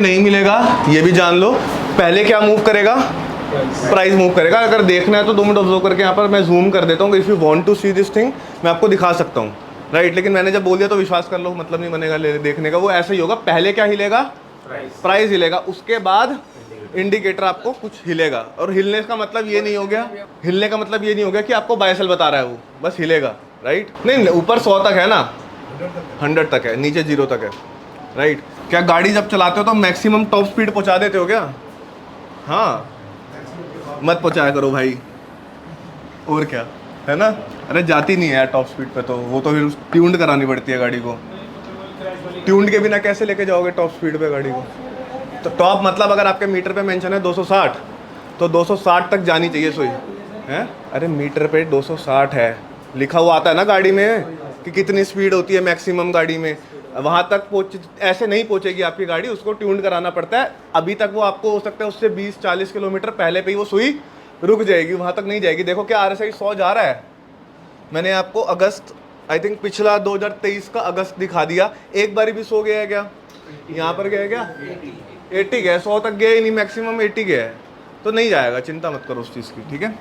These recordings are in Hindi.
नहीं मिलेगा, ये भी जान लो। पहले क्या मूव करेगा? प्राइस मूव करेगा। अगर देखना है तो 2 मिनट ऑब्जर्व करके यहाँ पर मैं जूम कर देता हूँ। If you want to see this thing, मैं आपको दिखा सकता हूँ, राइट। लेकिन मैंने जब बोल दिया तो विश्वास कर लो, मतलब नहीं बनेगा देखने का। वो ऐसा ही होगा, पहले क्या हिलेगा? प्राइस हिलेगा, उसके बाद इंडिकेटर आपको कुछ हिलेगा। और हिलने का मतलब ये नहीं हो गया, हिलने का मतलब ये नहीं हो गया कि आपको बाय सेल बता रहा है, वो बस हिलेगा, राइट। नहीं, ऊपर 100 तक है ना, 100 तक है, नीचे 0 तक है, राइट। क्या गाड़ी जब चलाते हो तो मैक्सिमम टॉप स्पीड पहुंचा देते हो क्या? हाँ, मत पहुंचाया करो भाई, और क्या है ना। अरे जाती नहीं है यार टॉप स्पीड पे, तो वो तो फिर ट्यून्ड करानी पड़ती है गाड़ी को। ट्यून्ड के बिना कैसे लेके जाओगे टॉप स्पीड पे गाड़ी को? तो टॉप मतलब अगर आपके मीटर पे मेंशन है 260, तो 260 तक जानी चाहिए सोई है। अरे मीटर पे 260 है, लिखा हुआ आता है ना गाड़ी में कि कितनी स्पीड होती है मैक्सिमम गाड़ी में। वहाँ तक ऐसे नहीं पहुँचेगी आपकी गाड़ी, उसको ट्यून कराना पड़ता है। अभी तक वो आपको हो सकता है उससे 20-40 किलोमीटर पहले पे ही वो सुई रुक जाएगी, वहाँ तक नहीं जाएगी। देखो क्या RSI 100 जा रहा है। मैंने आपको अगस्त, आई थिंक पिछला 2023 का अगस्त दिखा दिया। एक बारी भी 100 गया है क्या? यहाँ पर गया है क्या? 80 गया है, 100 तक गया ही नहीं, मैक्सिमम 80 गया है। तो नहीं जाएगा, चिंता मत करो उस चीज़ की, ठीक है।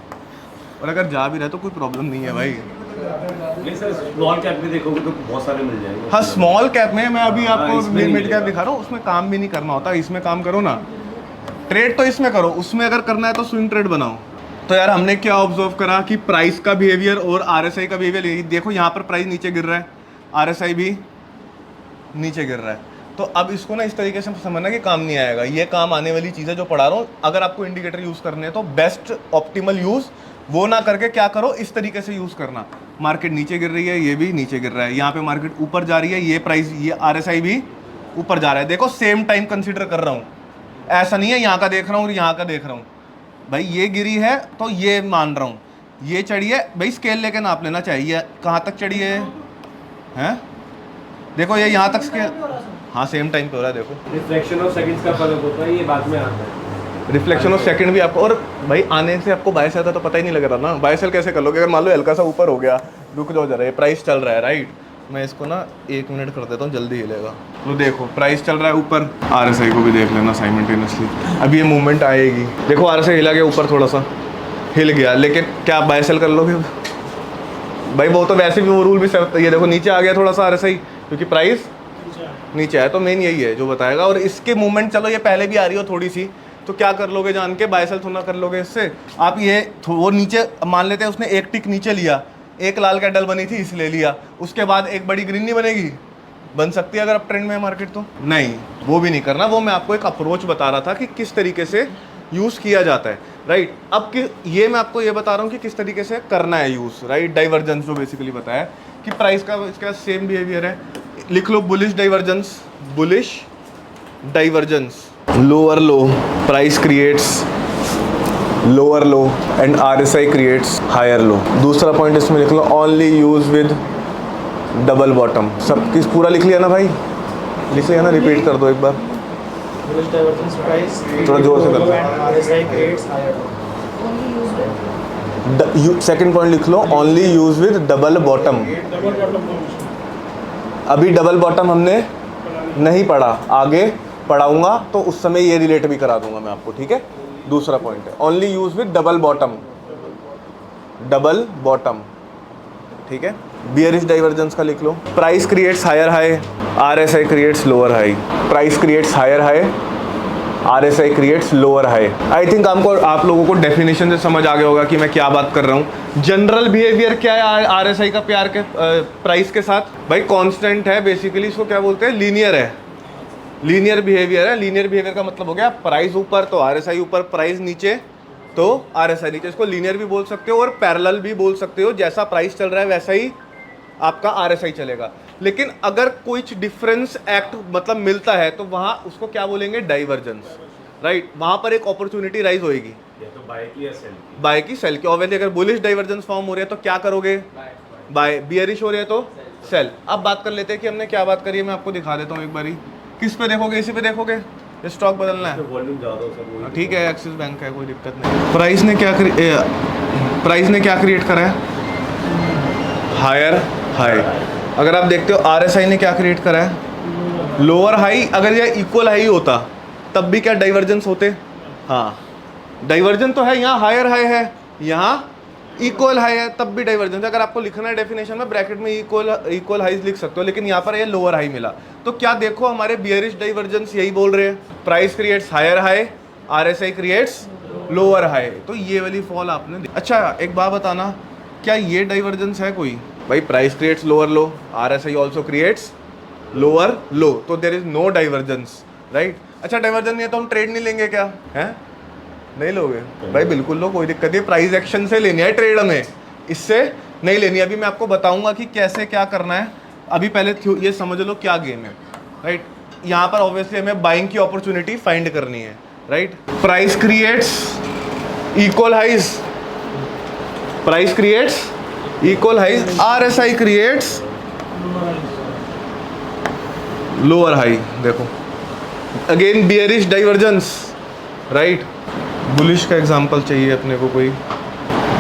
और अगर जा भी रहे तो कोई प्रॉब्लम नहीं है भाई। सर स्मॉल कैप में देखोगे तो बहुत सारे मिल जाएंगे। हाँ, स्मॉल कैप में मैं अभी आपको मिड कैप दिखा रहा हूँ, उसमें काम भी नहीं करना होता। इसमें काम करो ना, ट्रेड तो इसमें करो, उसमें अगर करना है तो स्विंग ट्रेड बनाओ। तो यार हमने क्या ऑब्जर्व करा कि प्राइस का बिहेवियर और RSI का बिहेवियर, देखो यहाँ पर प्राइस नीचे गिर रहा है, RSI भी नीचे गिर रहा है। तो अब इसको ना इस तरीके से समझना कि काम नहीं आएगा। ये काम आने वाली चीज़ें जो पढ़ा रहा हूँ, अगर आपको इंडिकेटर यूज़ करने हैं तो बेस्ट ऑप्टिमल यूज़ वो ना करके क्या करो, इस तरीके से यूज़ करना। मार्केट नीचे गिर रही है, ये भी नीचे गिर रहा है, यहाँ पे मार्केट ऊपर जा रही है, ये प्राइस, ये RSI भी ऊपर जा रहा है। देखो सेम टाइम कंसिडर कर रहा हूँ, ऐसा नहीं है यहाँ का देख रहा हूँ और यहाँ का देख रहा हूँ। भाई ये गिरी है तो ये मान रहा हूँ, ये चढ़ी है, भाई स्केल लेके नाप लेना चाहिए कहाँ तक चढ़ी है, हैं? देखो ये यहाँ तक स्केल, हाँ सेम टाइम पे हो रहा है। देखो रिफ्लेक्शन ऑफ सेकंड्स का फर्क होता है, ये बाद में आता है। रिफ्लेक्शन ऑफ सेकंड भी आपको, और भाई आने से आपको बाय सेल आता तो पता ही नहीं लग रहा ना। बाय सेल कैसे कर लोगे? अगर मान लो हल्का सा ऊपर हो गया, रुक जाओ जरा, ये प्राइस चल रहा है, राइट। मैं इसको ना 1 मिनट कर देता हूँ, जल्दी हिलेगा। तो देखो प्राइस चल रहा है ऊपर, RSI को भी देख लेना साइमल्टेनियसली। अब ये मूवमेंट आएगी, देखो RSI हिला गया ऊपर, थोड़ा सा हिल गया, लेकिन क्या आप बाय सेल कर लोगे? भाई वो तो वैसे भी वो रूल भी सब, ये देखो नीचे आ गया थोड़ा सा RSI, क्योंकि प्राइस नीचे आया। तो मेन यही है जो बताएगा। और इसके मूवमेंट, चलो ये पहले भी आ रही हो थोड़ी सी, तो क्या कर लोगे जान के, बाय सेल थोड़ा कर लोगे इससे आप। ये वो नीचे मान लेते हैं, उसने एक टिक नीचे लिया, एक लाल कैंडल बनी थी इसलिए लिया, उसके बाद एक बड़ी ग्रीन नहीं बनेगी? बन सकती है अगर अप ट्रेंड में है मार्केट तो। नहीं, वो भी नहीं करना। वो मैं आपको एक अप्रोच बता रहा था कि किस तरीके से यूज़ किया जाता है, राइट। अब कि ये मैं आपको ये बता रहा हूँ कि किस तरीके से करना है यूज़, राइट। डाइवर्जेंस जो बेसिकली बताया कि प्राइस का इसका सेम बिहेवियर है। लिख लो bullish divergence, bullish divergence, lower low, price creates lower low and RSI creates higher low. दूसरा पॉइंट इसमें लिख लो, only use with double bottom. सब किस पूरा लिख लिया ना भाई? लिख लिया ना? रिपीट कर दो एक बार, थोड़ा जोर से कर दो। सेकेंड पॉइंट लिख लो, only use with double bottom. अभी डबल बॉटम हमने नहीं पढ़ा, आगे पढ़ाऊंगा तो उस समय ये रिलेट भी करा दूंगा मैं आपको, ठीक है। दूसरा पॉइंट है only use with double bottom, double bottom, ठीक है। बियरिश डाइवर्जेंस का लिख लो, price creates higher high, RSI creates lower high. Price creates higher high, RSI creates lower high. I think आपको, आप लोगों को डेफिनेशन से समझ आ गया होगा कि मैं क्या बात कर रहा हूँ। जनरल बिहेवियर क्या है RSI का प्यार के प्राइस के साथ? भाई कांस्टेंट है बेसिकली, इसको क्या बोलते हैं? लीनियर है, लीनियर बिहेवियर है। लीनियर बिहेवियर का मतलब हो गया प्राइस ऊपर तो RSI ऊपर, प्राइस नीचे तो RSI नीचे। इसको लीनियर भी बोल सकते हो और पैरेलल भी बोल सकते हो। जैसा प्राइस चल रहा है वैसा ही आपका RSI चलेगा। लेकिन अगर कुछ डिफरेंस एक्ट मतलब मिलता है तो वहाँ उसको क्या बोलेंगे? Divergence, right. वहाँ पर एक अपॉर्चुनिटी राइज होएगी, तो बाय की या सेल की? बाय की, सेल की। ऑब्वियसली अगर बुलिश डाइवर्जेंस फॉर्म हो रही है तो क्या करोगे? बाय। बियरिश हो रही है तो सेल। अब बात कर लेते हैं कि हमने क्या बात करी है, मैं आपको दिखा देता हूँ एक बारी। किस पे देखोगे? इसी पे देखोगे? स्टॉक बदलना है, ठीक है, एक्सिस बैंक है, कोई दिक्कत नहीं। प्राइस ने क्या क्रिएट करा है? Higher high. अगर आप देखते हो RSI ने क्या क्रिएट करा है? Lower high. अगर ये इक्वल हाई होता तब भी क्या डाइवर्जेंस होते? हाँ, डाइवर्जन तो है, यहाँ हायर हाई है, यहाँ इक्वल हाई है, तब भी डाइवर्जेंस। अगर आपको लिखना है डेफिनेशन में ब्रैकेट में इक्वल हाइज लिख सकते हो, लेकिन यहाँ पर ये लोअर हाई मिला। तो क्या देखो हमारे बियरिश डाइवर्जेंस यही बोल रहे हैं, price creates higher high, RSI creates lower high. तो ये वाली फॉल आपने अच्छा एक बात बताना, क्या ये डाइवर्जेंस है कोई? भाई price creates lower low, RSI also creates lower low, तो there is no divergence, right. अच्छा डाइवर्जेंस नहीं है तो हम ट्रेड नहीं लेंगे क्या? हैं, नहीं लोगे? भाई बिल्कुल लो, कोई दिक्कत नहीं। प्राइस एक्शन से लेनी है ट्रेड में, इससे नहीं लेनी। अभी मैं आपको बताऊंगा कि कैसे क्या करना है। अभी पहले ये समझ लो क्या गेम है, राइट। यहाँ पर ऑब्वियसली हमें बाइंग की अपॉर्चुनिटी फाइंड करनी है, राइट। Price creates equal highs, price creates equal highs, RSI creates lower high. देखो again bearish divergence, right. Bullish का एग्जांपल चाहिए अपने को कोई,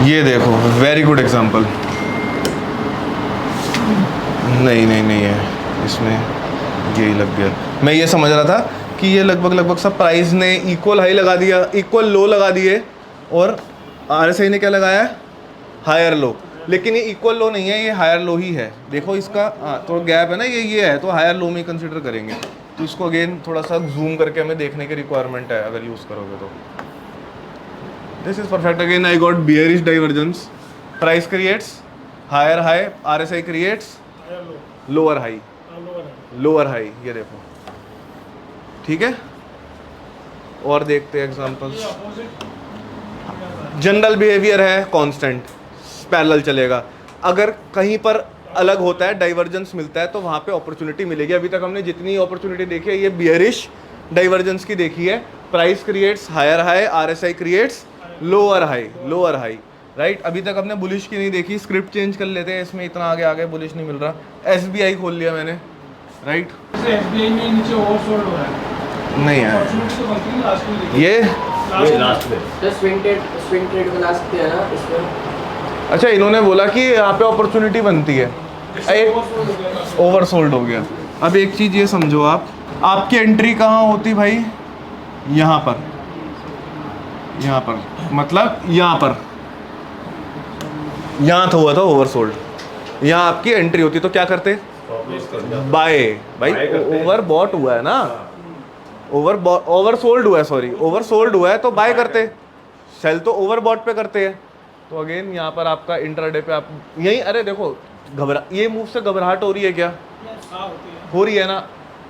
ये देखो वेरी गुड एग्जांपल। नहीं है इसमें, यही लग गया। मैं ये समझ रहा था कि ये लगभग सब प्राइस ने इक्वल हाई लगा दिया, इक्वल लो लगा दिए, और आरएसआई ने क्या लगाया? Higher low. लेकिन ये इक्वल लो नहीं है, ये हायर लो ही है। देखो इसका तो गैप है ना, ये है, तो हायर लो में कंसिडर करेंगे। तो इसको अगेन थोड़ा सा जूम करके हमें देखने की रिक्वायरमेंट है अगर यूज़ करोगे तो। This is perfect. Again I got bearish divergence, price creates higher high, RSI creates lower high, lower high. ये देखो, ठीक है। और देखते हैं एग्जांपल्स। जनरल बिहेवियर है कांस्टेंट, पैरेलल चलेगा। अगर कहीं पर अलग होता है, डाइवर्जेंस मिलता है, तो वहाँ पे अपॉर्चुनिटी मिलेगी। अभी तक हमने जितनी अपॉर्चुनिटी देखी है ये बियरिश डाइवर्जेंस की देखी है। Price creates higher high, RSI creates lower high, lower high, right. अभी तक हमने बुलिश की नहीं देखी। स्क्रिप्ट चेंज कर लेते हैं, इसमें इतना आगे आगे बुलिश नहीं मिल रहा। एसबीआई खोल लिया मैंने, राइट। एसबीआई में नीचे ओवरसोल्ड हो रहा है, नहीं है अपॉर्चुनिटी तो बनती है लास्ट में। ये लास्ट में तो स्विंग ट्रेड बना सकते हैं ना इसमें। अच्छा, इन्होंने बोला कि यहाँ पे अपॉर्चुनिटी बनती है, एक ओवरसोल्ड हो गया था। ओवरसोल्ड हो गया। अब एक चीज़ ये समझो, आप आपकी एंट्री कहाँ होती भाई? यहाँ पर, यहाँ पर, मतलब यहाँ पर, यहाँ तो हुआ था ओवरसोल्ड, यहाँ आपकी एंट्री होती। तो क्या करते? बाय। भाई ओवर बॉट हुआ है ना, ओवरसोल्ड हुआ है, सॉरी ओवरसोल्ड हुआ है, तो बाय करते। सेल तो ओवर बॉट पे करते हैं। तो अगेन यहाँ पर आपका इंट्राडे पे आप यही, अरे देखो ये मूव से घबराहट हो रही है क्या? हाँ होती है। हो रही है ना।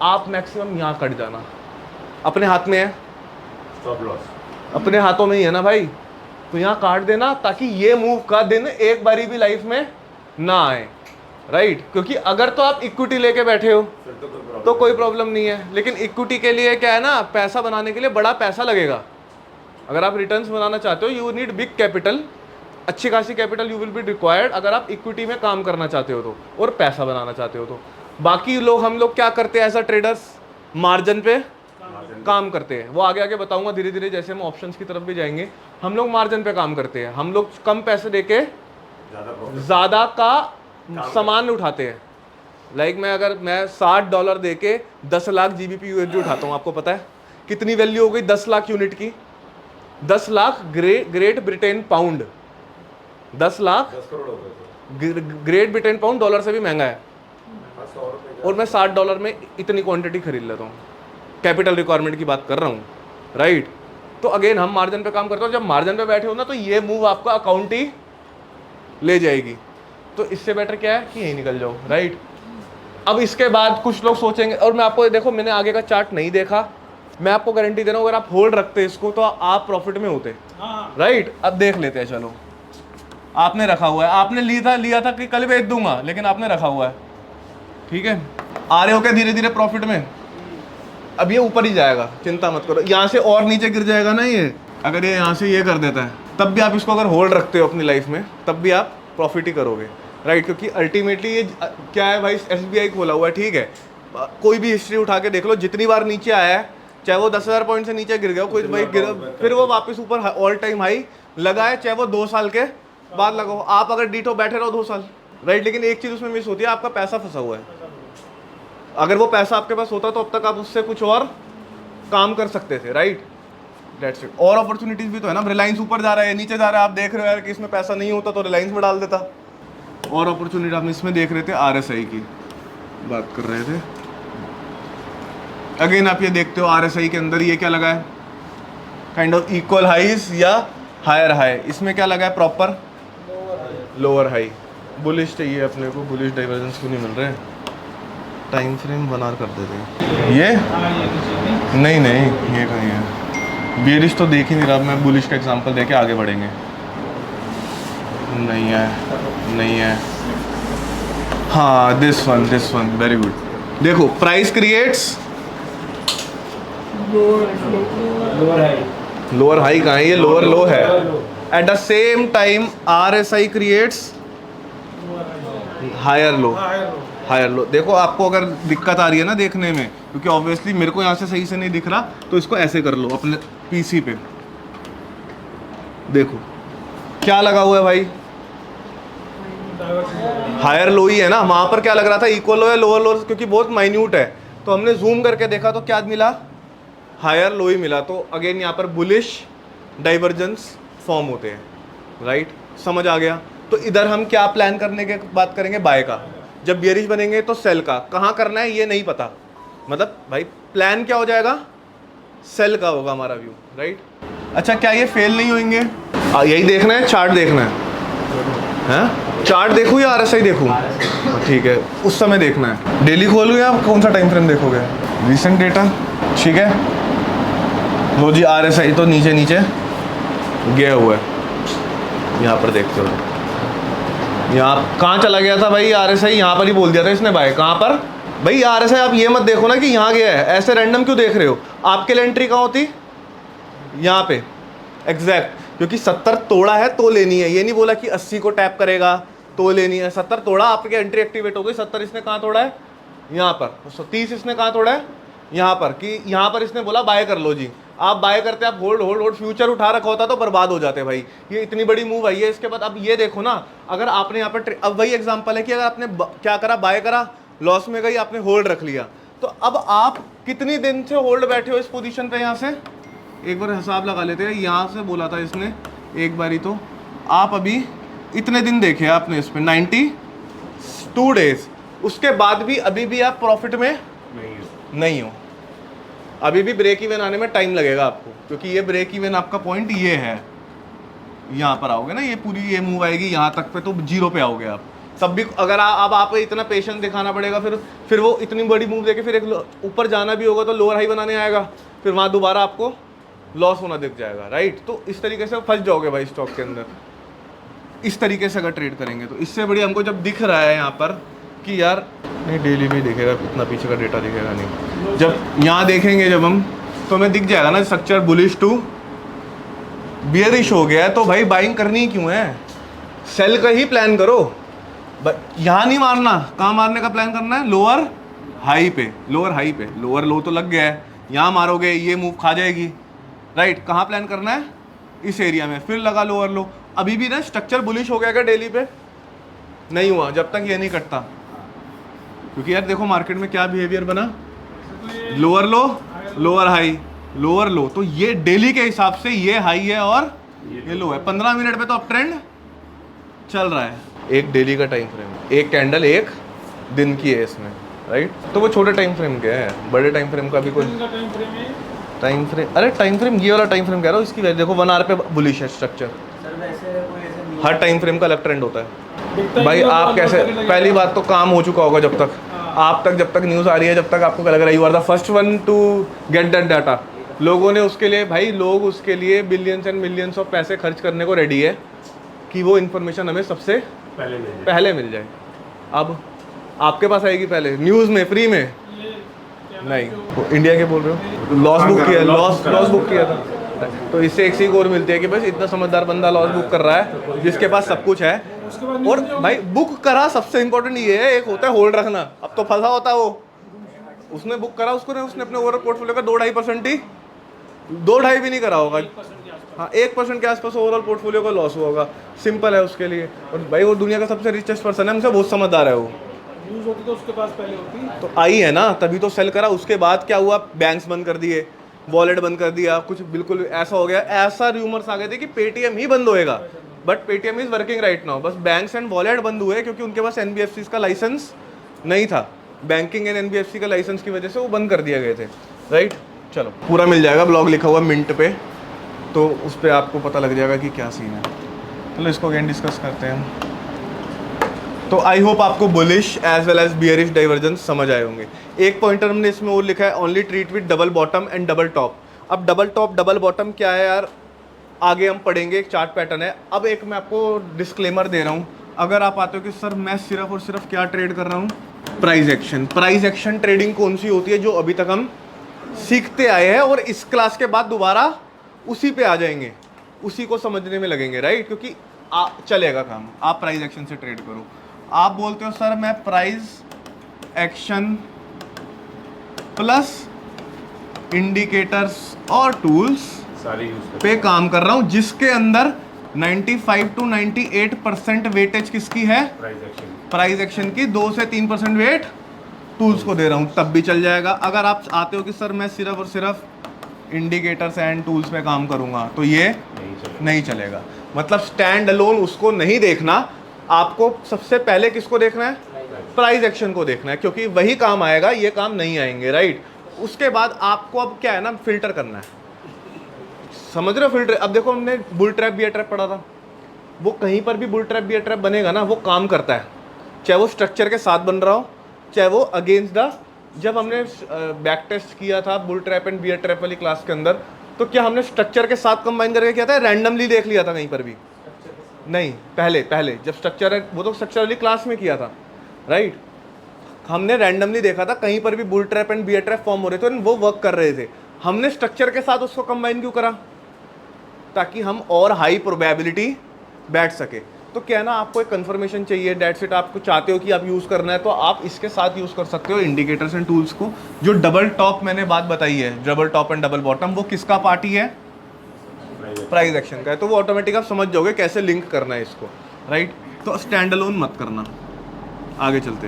आप मैक्सिमम यहाँ कट जाना, अपने हाथ में है, स्टॉप लॉस अपने हाथों में ही है ना भाई। तो यहाँ काट देना ताकि ये मूव का दिन एक बारी भी लाइफ में ना आए, राइट। क्योंकि अगर तो आप इक्विटी लेके बैठे हो तो कोई प्रॉब्लम नहीं है, लेकिन इक्विटी के लिए क्या है ना, पैसा बनाने के लिए बड़ा पैसा लगेगा। अगर आप रिटर्न्स बनाना चाहते हो, यू नीड बिग कैपिटल, अच्छी खासी capital you will be required अगर आप इक्विटी में काम करना चाहते हो तो, और पैसा बनाना चाहते हो तो। बाकी लोग, हम लोग क्या करते हैं एज अ ट्रेडर्स? मार्जिन पे काम करते हैं। वो आगे आगे बताऊंगा धीरे धीरे, जैसे हम ऑप्शंस की तरफ भी जाएंगे। हम लोग मार्जिन पे काम करते हैं, हम लोग कम पैसे देके ज़्यादा का सामान उठाते हैं। लाइक अगर मैं $60 देके 10 लाख GBP USD उठाता हूँ, आपको पता है कितनी वैल्यू हो गई 10 लाख यूनिट की? 10 lakh great Britain pound, 10 lakh great Britain pound dollar से भी महंगा है। और मैं $60 में इतनी क्वांटिटी खरीद लेता हूँ, कैपिटल रिक्वायरमेंट की बात कर रहा हूँ, राइट। तो अगेन हम मार्जिन पे काम करते हो। जब मार्जिन पे बैठे हो ना, तो ये मूव आपका अकाउंट ही ले जाएगी। तो इससे बेटर क्या है कि यही निकल जाओ, राइट। अब इसके बाद कुछ लोग सोचेंगे, और मैं आपको देखो, मैंने आगे का चार्ट नहीं देखा, मैं आपको गारंटी दे रहा हूँ अगर आप होल्ड रखते इसको तो आप प्रॉफिट में होते, राइट। अब देख लेते हैं, चलो। आपने रखा हुआ है, आपने लिया था कि कल बेच दूंगा, लेकिन आपने रखा हुआ है, ठीक है। आ रहे हो क्या धीरे धीरे प्रॉफिट में? अब ये ऊपर ही जाएगा, चिंता मत करो। यहाँ से और नीचे गिर जाएगा ना ये, अगर ये यहाँ से ये कर देता है, तब भी आप इसको अगर होल्ड रखते हो अपनी लाइफ में, तब भी आप प्रॉफिट ही करोगे, राइट। क्योंकि अल्टीमेटली ये क्या है भाई, SBI खोला हुआ है, ठीक है। कोई भी हिस्ट्री उठा के देख लो, जितनी बार नीचे आया है, चाहे वो 10,000 पॉइंट से नीचे गिर गया, कोई भाई फिर वो वापस ऊपर ऑल टाइम हाई लगा है, चाहे वो 2 साल के बाद लगाओ। आप अगर डीटो बैठे रहो 2 साल, राइट। लेकिन एक चीज़ उसमें मिस होती है, आपका पैसा फंसा हुआ है। अगर वो पैसा आपके पास होता तो अब तक आप उससे कुछ और काम कर सकते थे, राइट? That's it. और अपॉर्चुनिटीज़ भी तो है ना, रिलायंस ऊपर जा रहा है, नीचे जा रहा है, आप देख रहे हो यार कि इसमें पैसा नहीं होता तो रिलायंस में डाल देता। और अपॉर्चुनिटी हम इसमें देख रहे थे, RSI की बात कर रहे थे। अगेन आप ये देखते हो RSI के अंदर ये क्या लगा है, काइंड ऑफ इक्वल हाइज या हायर हाई। इसमें क्या लगा है, प्रॉपर लोअर हाई। बुलिश चाहिए अपने को, बुलिश डाइवर्जेंस क्यों नहीं मिल रहे? टाइम फ्रेम बनार कर देते हैं। ये हाँ ये नीचे नहीं नहीं ये कहीं है, बेरिश तो देख ही नहीं रहा मैं, बुलिश का एग्जांपल देके आगे बढ़ेंगे। नहीं है। हाँ दिस वन वेरी गुड। देखो प्राइस क्रिएट्स लोअर हाई कहाँ है, ये लोअर लो है। At the same time RSI creates higher low. देखो आपको अगर दिक्कत आ रही है ना देखने में, क्योंकि ऑब्वियसली मेरे को यहाँ से सही से नहीं दिख रहा, तो इसको ऐसे कर लो अपने PC पे। देखो क्या लगा हुआ है भाई, हायर लो ही है ना। वहाँ पर क्या लग रहा था, इक्वल लो या लोअर लो, क्योंकि बहुत माइन्यूट है। तो हमने जूम करके देखा तो क्या मिला, हायर लो ही मिला। तो अगेन यहाँ पर बुलिश डाइवर्जेंस फॉर्म होते हैं, राइट? समझ आ गया। तो इधर हम क्या प्लान करने के बात करेंगे, बाय का। जब बियरिश बनेंगे तो सेल का। कहाँ करना है ये नहीं पता, मतलब भाई प्लान क्या हो जाएगा, सेल का होगा हमारा व्यू, राइट? अच्छा क्या ये फेल नहीं होंगे? यही देखना है, चार्ट देखना है, चार्ट देखूँ या RSI देखूँ? ठीक है, उस समय देखना है। डेली खोलूँ या कौन सा टाइम फ्रेम देखोगे? रिसेंट डेटा, ठीक है। लो जी RSI तो नीचे गया हुआ है, यहाँ पर देखते हो। यहाँ कहाँ चला गया था भाई RSI? यहाँ पर ही बोल दिया था इसने बाय। कहाँ पर भाई RSI? आप ये मत देखो ना कि यहाँ गया है, ऐसे रैंडम क्यों देख रहे हो? आपके लिए एंट्री कहाँ होती, यहाँ पे एग्जैक्ट, क्योंकि 70 तोड़ा है तो लेनी है। ये नहीं बोला कि 80 को टैप करेगा तो लेनी है। 70 तोड़ा, आपकी एंट्री एक्टिवेट हो गई। 70 इसने कहाँ तोड़ा है, यहाँ पर। 30 इसने कहाँ तोड़ा है, यहाँ पर। कि यहाँ पर इसने बोला बाय कर लो जी। आप बाय करते, आप होल्ड फ्यूचर उठा रखा होता तो बर्बाद हो जाते भाई। ये इतनी बड़ी मूव आई है। इसके बाद अब ये देखो ना, अगर आपने यहाँ पर अब वही एग्जांपल है कि अगर आपने क्या करा, बाय करा, लॉस में गई, आपने होल्ड रख लिया, तो अब आप कितनी दिन से होल्ड बैठे हो इस पोजीशन पे? यहाँ से एक बार हिसाब लगा लेते हैं। यहाँ से बोला था इसने एक बारी, तो आप अभी इतने दिन देखे आपने इस पे, 92 डेज। उसके बाद भी अभी भी आप प्रॉफिट में नहीं हो। अभी भी ब्रेक इवन आने में टाइम लगेगा आपको, क्योंकि ये ब्रेक इवन आपका पॉइंट ये है। यहाँ पर आओगे ना, ये पूरी ये मूव आएगी यहाँ तक पे, तो 0 पे आओगे आप। तब भी अगर अब आप इतना पेशेंस दिखाना पड़ेगा, फिर वो इतनी बड़ी मूव देके फिर एक ऊपर जाना भी होगा तो लोअर हाई बनाने आएगा, फिर वहाँ दोबारा आपको लॉस होना दिख जाएगा, राइट? तो इस तरीके से फंस जाओगे भाई स्टॉक के अंदर। इस तरीके से अगर ट्रेड करेंगे तो इससे बढ़िया हमको जब दिख रहा है यहाँ पर कि यार नहीं, डेली में देखेगा, इतना पीछे का डेटा दिखेगा नहीं। जब यहाँ देखेंगे जब हम, तो हमें दिख जाएगा ना स्ट्रक्चर बुलिश टू बियरिश हो गया है, तो भाई बाइंग करनी क्यों है? सेल का ही प्लान करो। यहाँ नहीं मारना, कहाँ मारने का प्लान करना है? लोअर हाई पे। लोअर लो तो लग गया है, यहाँ मारोगे ये मूव खा जाएगी, राइट? कहाँ प्लान करना है? इस एरिया में। फिर लगा लोअर लो। अभी भी ना स्ट्रक्चर बुलिश हो गया क्या डेली पे? नहीं हुआ जब तक ये नहीं कटता, क्योंकि यार देखो मार्केट में क्या बिहेवियर बना, लोअर लो, लोअर हाई, लोअर लो। तो ये डेली के हिसाब से ये हाई है और ये लो है। 15 मिनट पे तो अप ट्रेंड चल रहा है। एक डेली का टाइम फ्रेम, एक कैंडल एक दिन की है इसमें, राइट? तो वो छोटे टाइम फ्रेम क्या है, बड़े टाइम फ्रेम का भी कोई टाइम फ्रेम। अरे टाइम फ्रेम, ये वाला टाइम फ्रेम कह रहा हूँ, इसकी वैल्यू देखो 1 आवर पे बुलिश है स्ट्रक्चर। हर टाइम फ्रेम का अलग ट्रेंड होता है भाई। आप कैसे, पहली बात तो काम हो चुका होगा जब तक जब तक न्यूज़ आ रही है, जब तक आपको क्या लग रहा है you are the first one to get that data. लोगों ने उसके लिए भाई, लोग उसके लिए बिलियंस एंड मिलियंस ऑफ पैसे खर्च करने को रेडी है कि वो इन्फॉर्मेशन हमें सबसे पहले मिल जाए। अब आपके पास आएगी पहले न्यूज़ में, फ्री में नहीं। इंडिया के बोल रहे हो, लॉस बुक किया, लॉस बुक किया था। तो इससे एक सीख और मिलती है कि बस इतना समझदार बंदा लॉस बुक कर रहा है जिसके पास सब कुछ है। और भाई बुक करा, सबसे इंपॉर्टेंट ये है, एक होता है होल्ड रखना। अब तो फंसा होता है वो, उसने बुक करा, उसने अपने ओवरऑल पोर्टफोलियो का 2-2.5% ही, 2-2.5 भी नहीं करा होगा, हाँ 1% के आसपास ओवरऑल पोर्टफोलियो का लॉस हुआ होगा। सिंपल है उसके लिए। और भाई वो दुनिया का सबसे रिचेस्ट पर्सन है, हमसे बहुत समझदार है वो। न्यूज़ होती तो उसके पास पहले होती, तो आई है ना, तभी तो सेल करा। उसके बाद क्या हुआ, बैंक्स बंद कर दिए, वॉलेट बंद कर दिया, कुछ बिल्कुल ऐसा हो गया, ऐसा र्यूमर्स आ गए थे कि पेटीएम ही बंद होएगा, but Paytm is working right now. बस बैंक्स एंड वॉलेट बंद हुए क्योंकि उनके पास एनबीएफसी का लाइसेंस नहीं था, बैंकिंग एंड एनबीएफसी का लाइसेंस की वजह से वो बंद कर दिए गए थे, राइट। चलो पूरा मिल जाएगा, ब्लॉग लिखा हुआ मिंट पे, तो उस पर आपको पता लग जाएगा कि क्या सीन है। चलो इसको अगेन डिस्कस करते हैं। तो आई होप आपको bullish as well as bearish divergence समझ आए होंगे। एक पॉइंटर हमने इसमें और लिखा है, only treat with double bottom and double top. अब डबल टॉप डबल बॉटम क्या है यार, आगे हम पढ़ेंगे, एक चार्ट पैटर्न है। अब एक मैं आपको डिस्क्लेमर दे रहा हूँ, अगर आप आते हो कि सर मैं सिर्फ और सिर्फ क्या ट्रेड कर रहा हूँ, price action. Price action trading कौन सी होती है, जो अभी तक हम सीखते आए हैं और इस क्लास के बाद दोबारा उसी पे आ जाएंगे, उसी को समझने में लगेंगे, राइट। क्योंकि चलेगा काम, आप प्राइस एक्शन से ट्रेड करो। आप बोलते हो सर मैं प्राइस एक्शन प्लस इंडिकेटर्स और टूल्स सारे यूज पे काम कर रहा हूं, जिसके अंदर 95 to 98% वेटेज किसकी है, प्राइस एक्शन की, 2 से 3% वेट टूल्स को दे रहा हूं, तब भी चल जाएगा। अगर आप आते हो कि सर मैं सिर्फ और सिर्फ इंडिकेटर्स एंड टूल्स पे काम करूंगा, तो ये नहीं चलेगा। मतलब स्टैंड अलोन उसको नहीं देखना, आपको सबसे पहले किसको देखना है, प्राइस एक्शन को देखना है, क्योंकि वही काम आएगा, ये काम नहीं आएंगे, राइट। उसके बाद आपको अब क्या है ना, फिल्टर करना है, समझ रहे हो फिल्टर। अब देखो हमने बुल ट्रैप बियर ट्रैप पढ़ा था, वो कहीं पर भी बुल ट्रैप बियर ट्रैप बनेगा ना, वो काम करता है, चाहे वो स्ट्रक्चर के साथ बन रहा हो, चाहे वो अगेंस्ट द। जब हमने बैक टेस्ट किया था bull trap and bear trap वाली क्लास के अंदर, तो क्या हमने स्ट्रक्चर के साथ कंबाइन करके किया था, रैंडमली देख लिया था कहीं पर भी? नहीं, पहले जब स्ट्रक्चर है, वो तो स्ट्रक्चर वाली क्लास में किया था, राइट। हमने रैंडमली देखा था, कहीं पर भी bull trap and bear trap form हो रहे थे, वो वर्क कर रहे थे। हमने स्ट्रक्चर के साथ उसको कंबाइन क्यों करा, ताकि हम और हाई प्रोबेबिलिटी बैठ सके। तो क्या ना, आपको एक कंफर्मेशन चाहिए, डेट्स इट। आपको चाहते हो कि आप यूज़ करना है, तो आप इसके साथ यूज़ कर सकते हो इंडिकेटर्स एंड टूल्स को। जो डबल टॉप मैंने बात बताई है, double top and double bottom, वो किसका पार्टी है, प्राइस एक्शन का है। तो वो ऑटोमेटिक आप समझ जाओगे कैसे लिंक करना है इसको, राइट। तो स्टैंड अलोन मत करना। आगे चलते हैं।